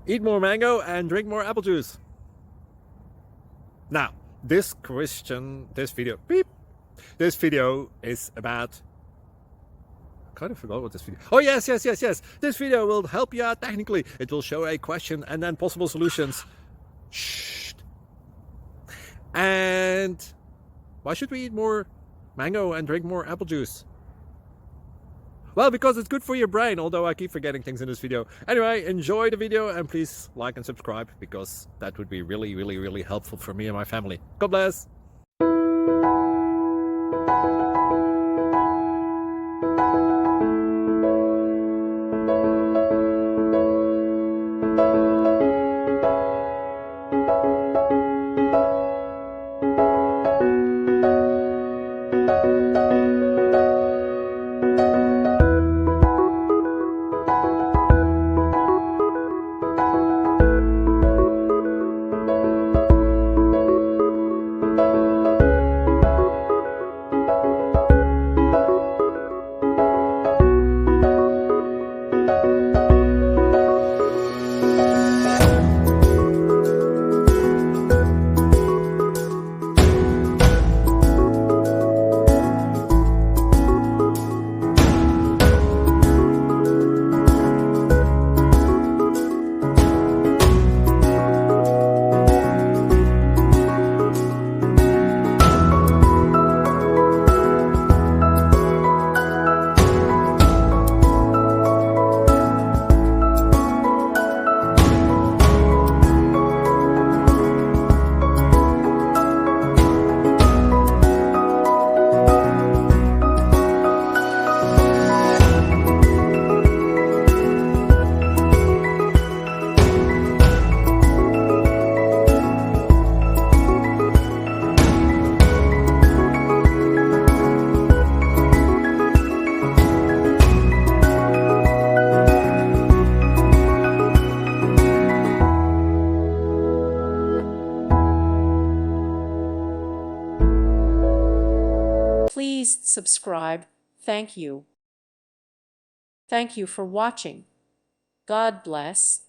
Eat more mango and drink more apple juice. Now, this video is about, I kind of forgot what this video. Oh, yes. This video will help you out technically. It will show a question and then possible solutions. Shh. And why should we eat more mango and drink more apple juice? Well, because it's good for your brain, although I keep forgetting things in this video. Anyway, enjoy the video and please like and subscribe, because that would be really helpful for me and my family. God bless! Please subscribe. Thank you. Thank you for watching. God bless.